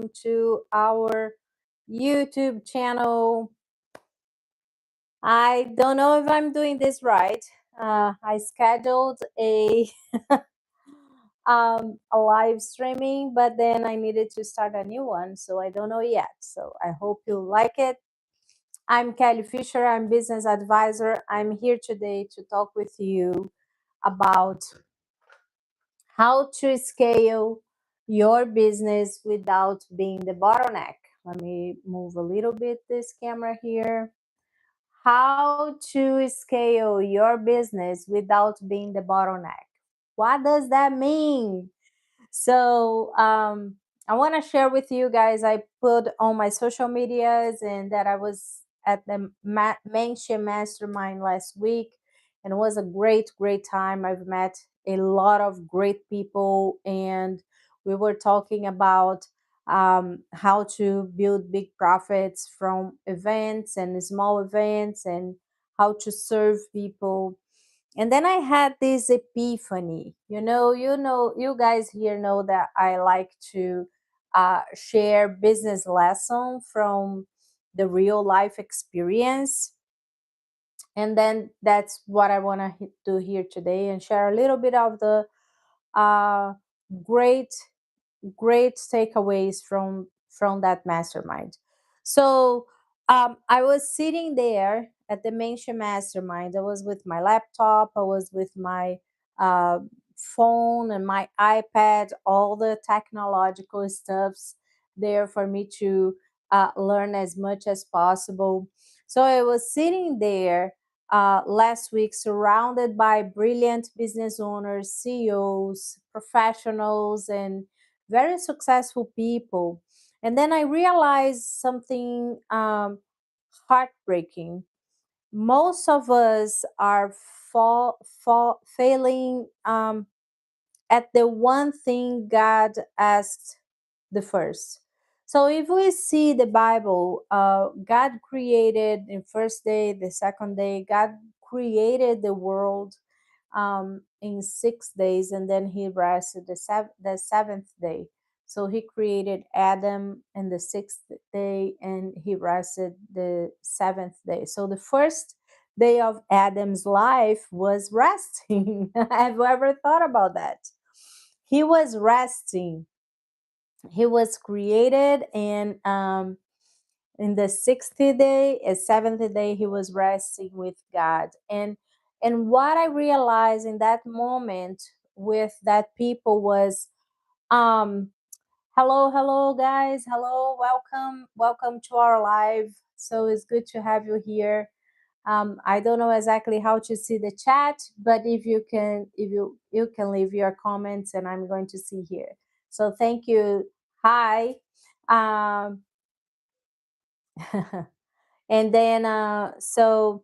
welcome to our YouTube channel. I don't know if I'm doing this right. I scheduled a live streaming, but then I needed to start a new one, so I don't know yet. So I hope you like it. I'm Kelly Fisher. I'm business advisor. I'm here today to talk with you about how to scale your business without being the bottleneck. Let me move a little bit this camera here. How to scale your business without being the bottleneck. What does that mean? So, I want to share with you guys. I put on my social medias and that I was at the Mansion Mastermind last week, and it was a great time. I've met a lot of great people, and we were talking about how to build big profits from events and small events, and how to serve people. And then I had this epiphany. You guys here know that I like to share business lesson from the real life experience. And then that's what I want to do here today, and share a little bit of the uh, great great takeaways from that mastermind. So I was sitting there at the Mansion Mastermind. I was with my laptop. I was with my uh, phone and my iPad. All the technological stuffs there for me to learn as much as possible. So I was sitting there last week, surrounded by brilliant business owners, CEOs, professionals, and very successful people. And then I realized something heartbreaking. Most of us are failing at the one thing God asked the first. So if we see the Bible, God created in first day, the second day, God created the world in 6 days, and then he rested the seventh day. So he created Adam in the sixth day, and he rested the seventh day. So the first day of Adam's life was resting. Have you ever thought about that? He was resting. He was created, and in the 60th day, a 70th day, he was resting with God. And what I realized in that moment with that people was, um, hello guys, hello, welcome to our live. So it's good to have you here. I don't know exactly how to see the chat, but if you can leave your comments, and I'm going to see here. So thank you. Hi. Um, and then so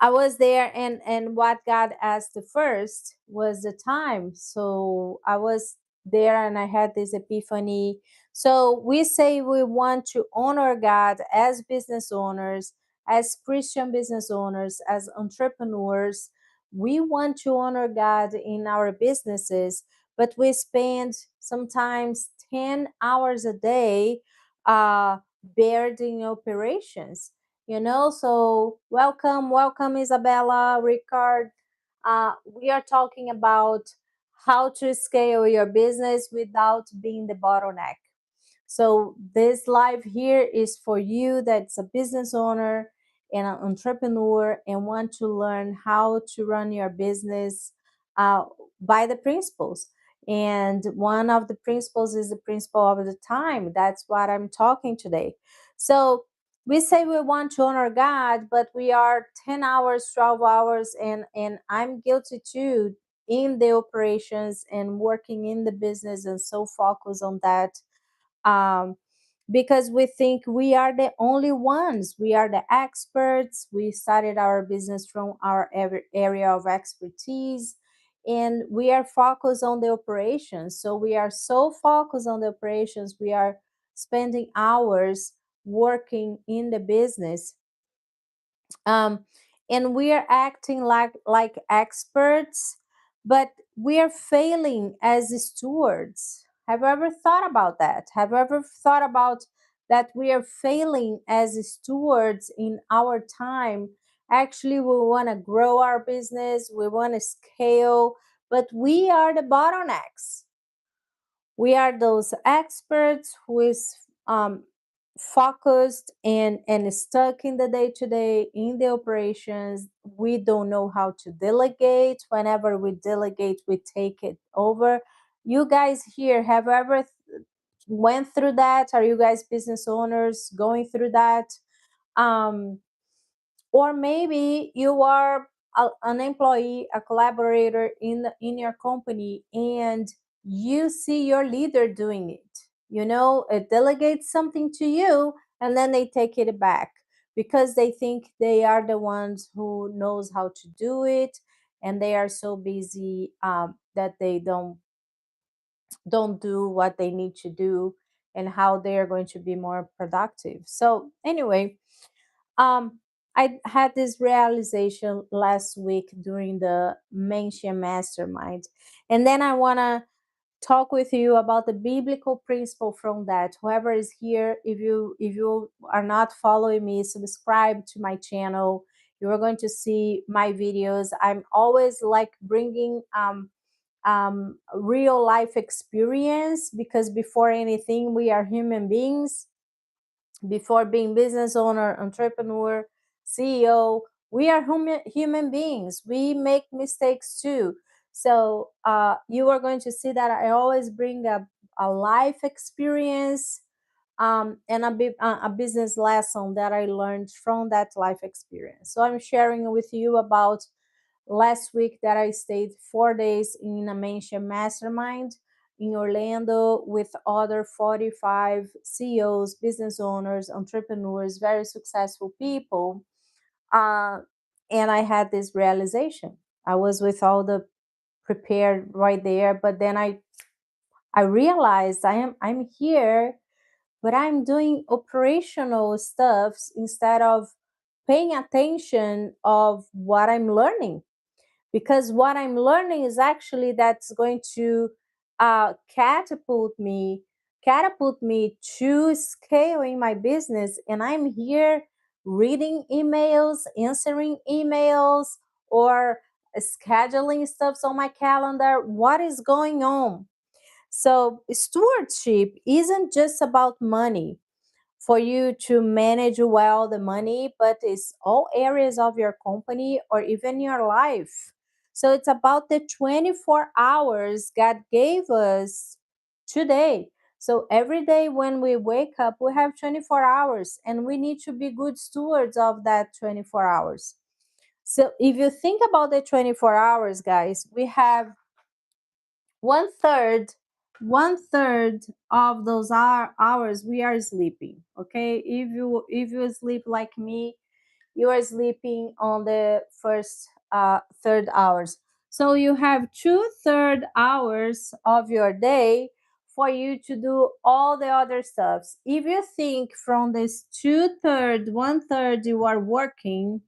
I was there, and what God asked the first was the time. So I was there, and I had this epiphany. So we say we want to honor God as business owners, as Christian business owners, as entrepreneurs. We want to honor God in our businesses, but we spend sometimes 10 hours a day building operations. So welcome Isabella, Ricard. We are talking about how to scale your business without being the bottleneck. So this live here is for you that's a business owner and an entrepreneur and want to learn how to run your business uh, by the principles. And one of the principles is the principle of the time. That's what I'm talking today. So we say we want to honor God, but we are 10 hours, 12 hours, and I'm guilty too in the operations and working in the business, and so focused on that, um, because we think we are the only ones, we are the experts. We started our business from our area of expertise, and we are focused on the operations. So we are so focused on the operations, we are spending hours working in the business, um, and we are acting like experts, but we are failing as stewards. Have you ever thought about that? Have you ever thought about that we are failing as stewards in our time? Actually, we want to grow our business, we want to scale, but we are the bottlenecks. We are those experts who is focused and stuck in the day to day in the operations. We don't know how to delegate. Whenever we delegate, we take it over. You guys here have ever went through that? Are you guys business owners going through that? um, or maybe you are an employee, a collaborator in your company, and you see your leader doing it. It delegates something to you, and then they take it back because they think they are the ones who knows how to do it, and they are so busy that they don't do what they need to do, and how they are going to be more productive. So anyway, um, I had this realization last week during the Mansion Mastermind. And then I want to talk with you about the biblical principle from that. Whoever is here, if you are not following me, subscribe to my channel. You are going to see my videos. I'm always like bringing real life experience, because before anything, we are human beings. Before being business owner, entrepreneur, CEO, we are human beings. We make mistakes too. So you are going to see that I always bring a life experience, and a business lesson that I learned from that life experience. So I'm sharing with you about last week that I stayed 4 days in a Mansion Mastermind in Orlando with other 45 CEOs, business owners, entrepreneurs, very successful people. Uh, and I had this realization. I was with all the prepared right there, but then I realized I'm here, but I'm doing operational stuffs instead of paying attention of what I'm learning, because what I'm learning is actually that's going to catapult me to scaling my business. And I'm here reading emails, answering emails, or scheduling stuff on my calendar. What is going on? So stewardship isn't just about money for you to manage well the money, but it's all areas of your company or even your life. So it's about the 24 hours God gave us today. So every day when we wake up, we have 24 hours, and we need to be good stewards of that 24 hours. So if you think about the 24 hours, guys, we have one third of those hours we are sleeping. Okay, if you sleep like me, you are sleeping on the first third hours. So you have 2/3 hours of your day for you to do all the other stuffs. If you think from this 2/3, 1/3 you are working,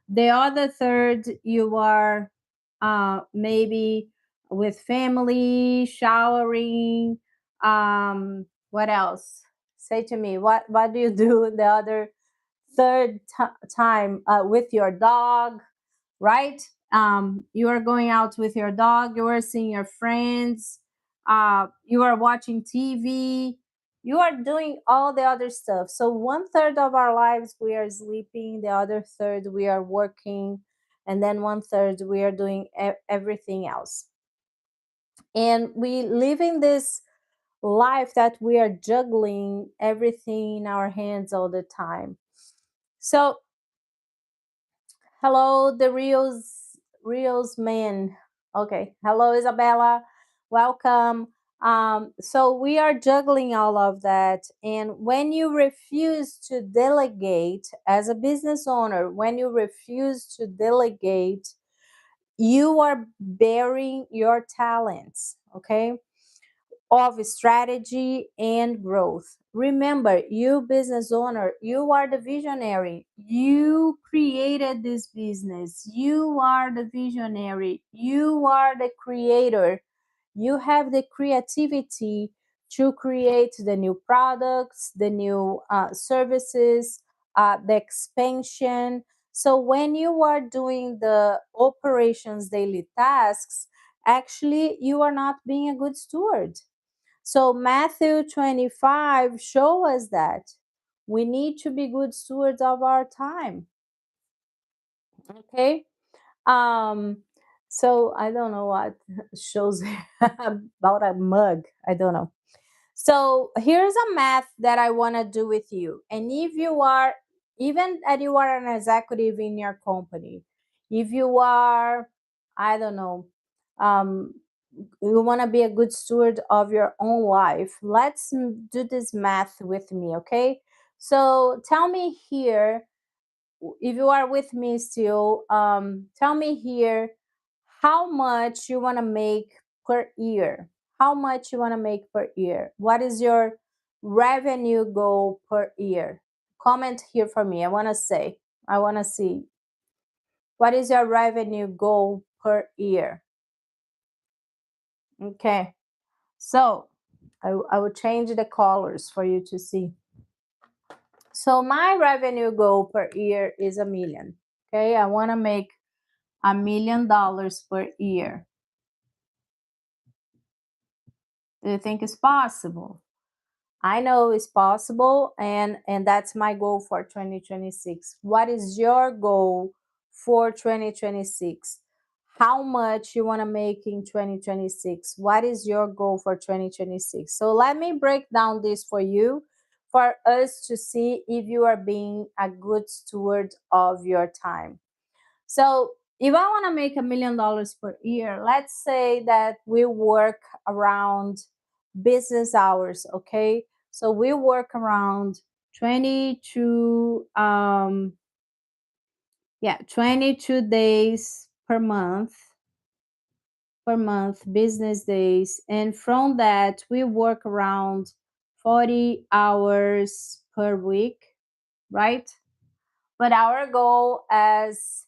the other third you are maybe with family, showering. What else? Say to me, what do you do the other third time with your dog, right? You are going out with your dog, you are seeing your friends, you are watching TV, you are doing all the other stuff. So 1/3 of our lives we are sleeping, the other third we are working, and then 1/3 we are doing everything else. And we live in this life that we are juggling everything in our hands all the time. So hello, the reels man. Okay, hello, Isabella. Welcome. So we are juggling all of that, and when you refuse to delegate as a business owner, when you refuse to delegate, you are burying your talents. Okay, of strategy and growth. Remember, you business owner, you are the visionary. You created this business. You are the visionary. You are the creator. you have the creativity to create the new products, the new services, the expansion. So when you are doing the operations daily tasks, actually you are not being a good steward. So Matthew 25 show us that we need to be good stewards of our time. Okay. Um, so I don't know what shows about a mug. I don't know. So here's a math that I want to do with you. And if you are, even that you are an executive in your company, if you are, I don't know, um, you want to be a good steward of your own life, let's do this math with me, okay? So tell me here, if you are with me still, tell me here how much you want to make per year. How much you want to make per year? What is your revenue goal per year? Comment here for me. I want to see. What is your revenue goal per year? Okay. So I will change the colors for you to see. So my revenue goal per year is 1 million. Okay. I want to make $1 million per year. Do you think it's possible? I know it's possible, and that's my goal for 2026. What is your goal for 2026? How much you want to make in 2026? What is your goal for 2026? So let me break down this for you, for us to see if you are being a good steward of your time. So if I want to make $1 million per year, let's say that we work around business hours, okay? So we work around 22 22 days per month, business days, and from that we work around 40 hours per week, right? But our goal as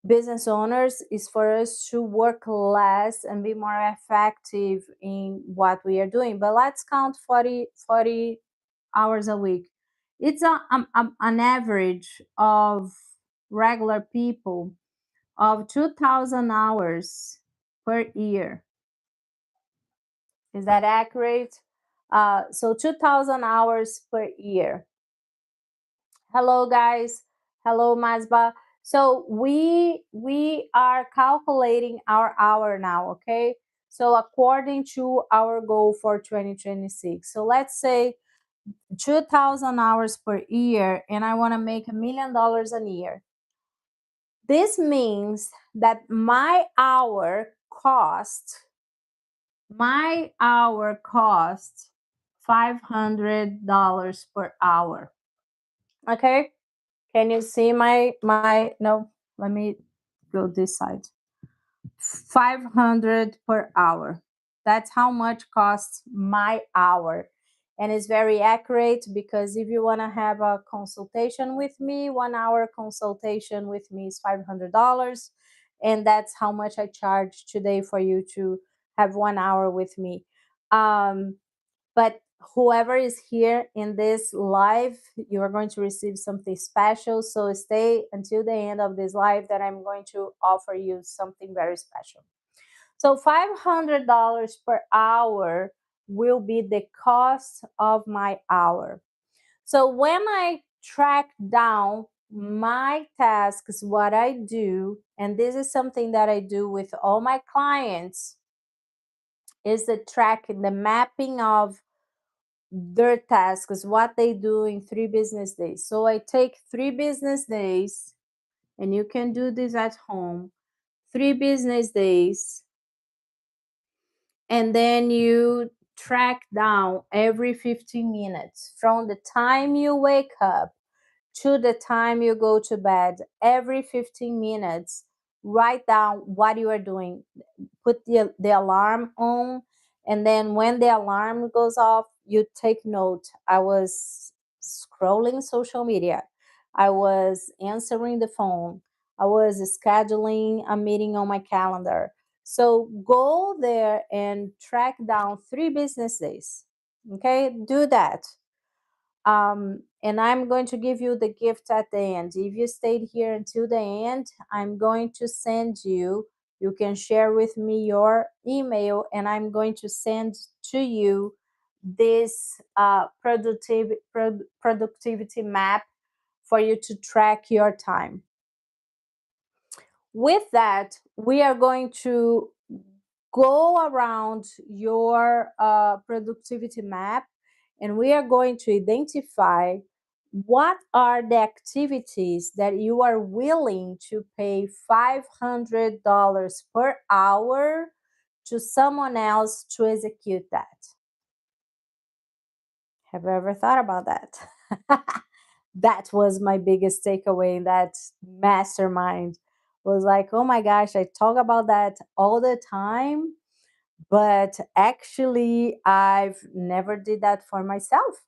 business owners is for us to work less and be more effective in what we are doing. But let's count 40 hours a week. It's an average of regular people of 2,000 hours per year. Is that accurate? So 2,000 hours per year. Hello, guys. Hello, Masba. So we are calculating our hour now, okay? So according to our goal for 2026. So let's say 2,000 hours per year, and I want to make $1 million a year. This means that my hour cost $500 per hour. Okay? Can you see my no, let me go this side. 500 per hour. That's how much costs my hour. And it's very accurate because if you want to have a consultation with me, 1 hour consultation with me is $500. And that's how much I charge today for you to have 1 hour with me. But whoever is here in this live, you are going to receive something special. So stay until the end of this live that I'm going to offer you something very special. So $500 per hour will be the cost of my hour. So when I track down my tasks, what I do, and this is something that I do with all my clients, is the tracking, the mapping of their tasks, what they do in 3 business days. So I take 3 business days, and you can do this at home, 3 business days, and then you track down every 15 minutes from the time you wake up to the time you go to bed. Every 15 minutes, write down what you are doing. Put the alarm on, and then when the alarm goes off, you take note. I was scrolling social media, I was answering the phone, I was scheduling a meeting on my calendar. So go there and track down 3 business days. Okay, do that. And I'm going to give you the gift at the end. If you stayed here until the end, I'm going to send you. You can share with me your email, and I'm going to send to you this productivity map for you to track your time. With that, we are going to go around your productivity map, and we are going to identify what are the activities that you are willing to pay $500 per hour to someone else to execute that. Have you ever thought about that? That was my biggest takeaway in that mastermind. Was like, oh my gosh, I talk about that all the time, but actually I've never did that for myself,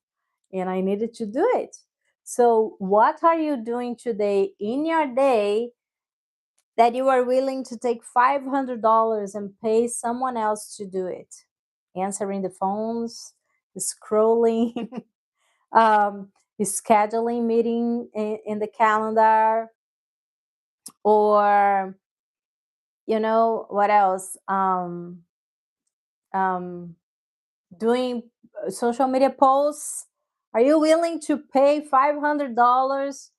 and I needed to do it. So what are you doing today in your day that you are willing to take $500 and pay someone else to do it? Answering the phones, scrolling, um, scheduling meeting in the calendar, or what else? Um, Doing social media posts. Are you willing to pay $500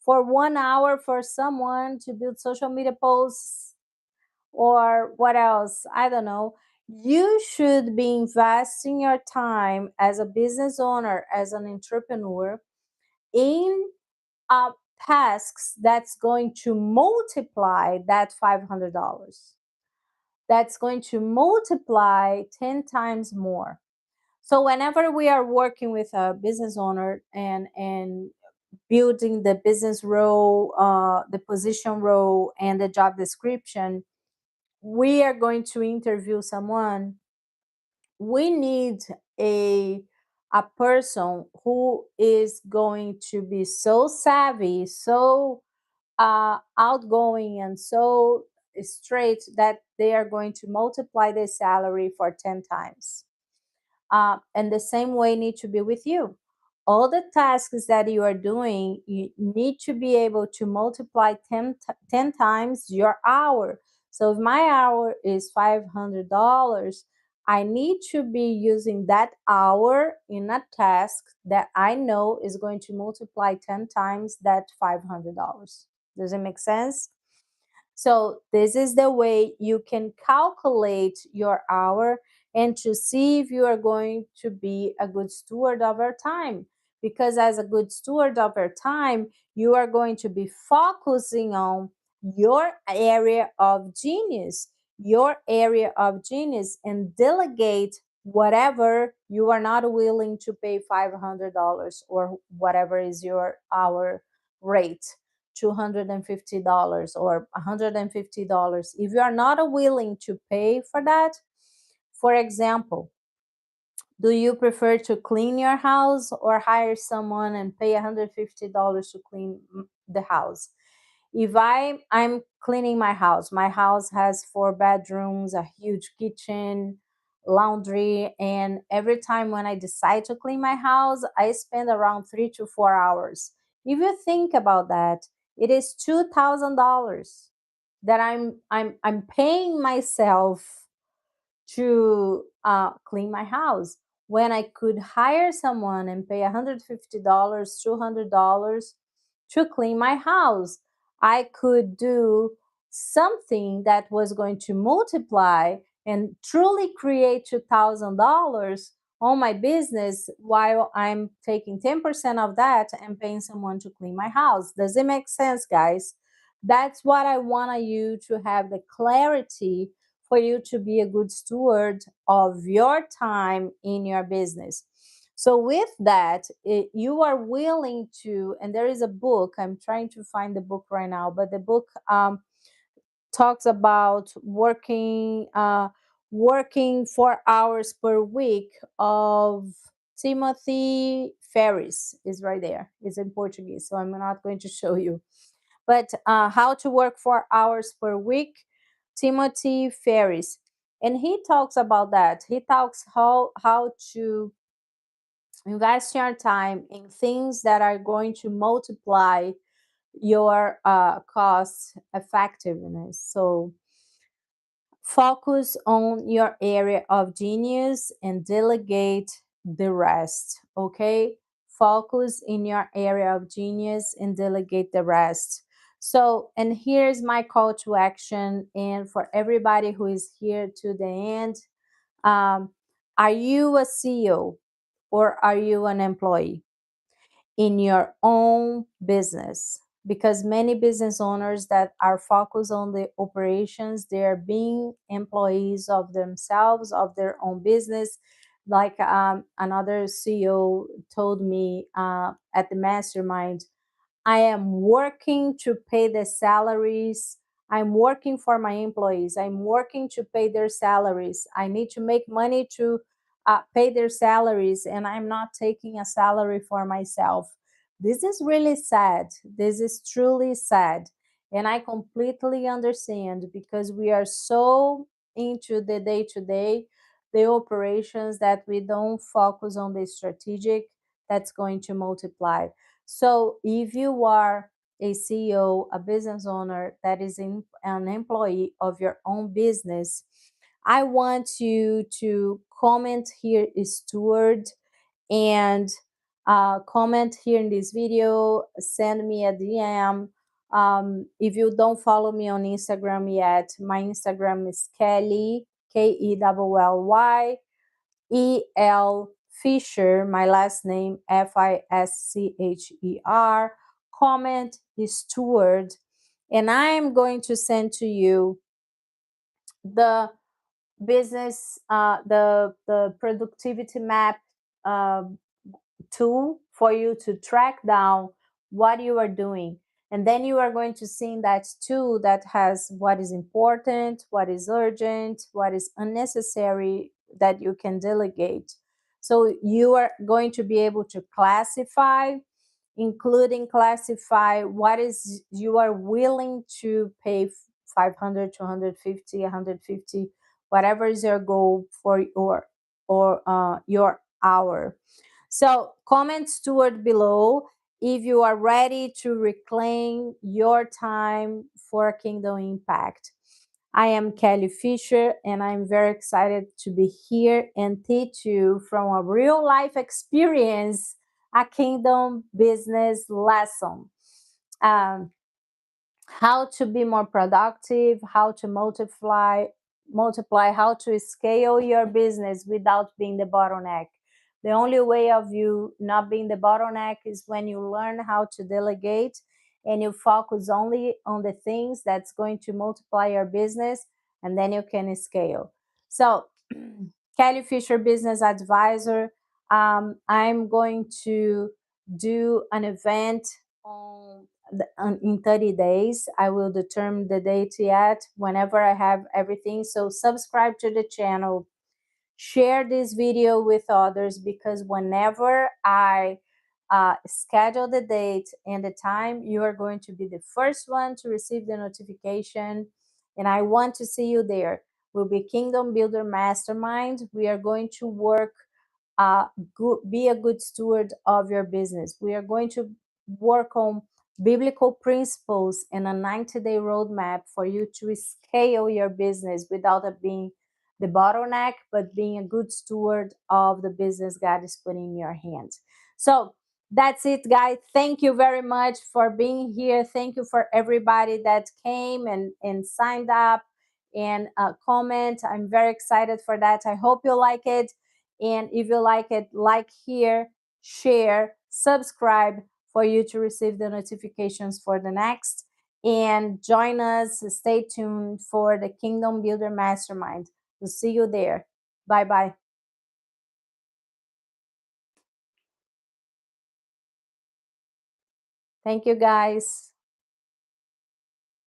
for 1 hour for someone to build social media posts? Or what else? I don't know. You should be investing your time as a business owner, as an entrepreneur, in tasks that's going to multiply that $500. That's going to multiply 10 times more. So whenever we are working with a business owner and building the business role, the position role, and the job description, we are going to interview someone. We need a a person who is going to be so savvy, so outgoing, and so straight that they are going to multiply their salary for 10 times. And the same way need to be with you. All the tasks that you are doing, you need to be able to multiply 10 times your hour. So if my hour is $500, I need to be using that hour in a task that I know is going to multiply 10 times that $500. Does it make sense? So this is the way you can calculate your hour and to see if you are going to be a good steward of your time. Because as a good steward of your time, you are going to be focusing on your area of genius, and delegate whatever you are not willing to pay $500 or whatever is your hour rate. $250 or $150. If you are not willing to pay for that, for example, do you prefer to clean your house or hire someone and pay $150 to clean the house? If I'm cleaning my house has 4 bedrooms, a huge kitchen, laundry, and every time when I decide to clean my house, I spend around 3 to 4 hours. If you think about that, it is $2,000 that I'm paying myself to clean my house, when I could hire someone and pay $150, $200 to clean my house. I could do something that was going to multiply and truly create $2,000 on my business while I'm taking 10% of that and paying someone to clean my house. Does it make sense, guys? That's what I want you to have the clarity for you to be a good steward of your time in your business. So, with that, you are willing to, and there is a book, I'm trying to find the book right now, but the book talks about working 4 hours per week of Timothy Ferris is right there. It's in Portuguese, so I'm not going to show you. But how to work 4 hours per week. Timothy Ferris, and he talks about that. He talks how to invest your time in things that are going to multiply your cost effectiveness. So focus on your area of genius and delegate the rest. Okay, focus in your area of genius and delegate the rest. So, and here's my call to action, and for everybody who is here to the end, um, are you a CEO or are you an employee in your own business? Because many business owners that are focused on the operations, they're being employees of themselves, of their own business. Like another CEO told me at the mastermind, I am working to pay the salaries. I'm working for my employees. I'm working to pay their salaries. I need to make money to pay their salaries, and I'm not taking a salary for myself. This is really sad. This is truly sad. And I completely understand, because we are so into the day to day, the operations, that we don't focus on the strategic that's going to multiply. So if you are a CEO, a business owner that is an employee of your own business, I want you to comment here, Steward, and comment here in this video, send me a DM. If you don't follow me on Instagram yet, my Instagram is Kelly, KELLY Fisher, my last name FISCHER. Comment is Steward, and I am going to send to you the business, the productivity map uh, tool for you to track down what you are doing. And then you are going to see in that tool that has what is important, what is urgent, what is unnecessary, that you can delegate. So you are going to be able to classify, including classify what is you are willing to pay 500, 250, 150, whatever is your goal for your hour. So comment Steward below if you are ready to reclaim your time for Kingdom Impact. I am Kelly Fisher, and I'm very excited to be here and teach you from a real life experience a kingdom business lesson. Um, how to be more productive, how to multiply, how to scale your business without being the bottleneck. The only way of you not being the bottleneck is when you learn how to delegate and you focus only on the things that's going to multiply your business, and then you can scale. So, Kelly Fisher, business advisor. I'm going to do an event in 30 days. I will determine the date yet whenever I have everything. So subscribe to the channel, share this video with others, because whenever I schedule the date and the time, you are going to be the first one to receive the notification. And I want to see you there. We'll be Kingdom Builder Mastermind. We are going to work, be a good steward of your business. We are going to work on biblical principles and a 90-day roadmap for you to scale your business without it being the bottleneck, but being a good steward of the business God is putting in your hands. So that's it, guys. Thank you very much for being here. Thank you for everybody that came and signed up and comment. I'm very excited for that. I hope you like it. And if you like it, like here, share, subscribe for you to receive the notifications for the next. And join us. Stay tuned for the Kingdom Builder Mastermind. We'll see you there. Bye bye. Thank you, guys.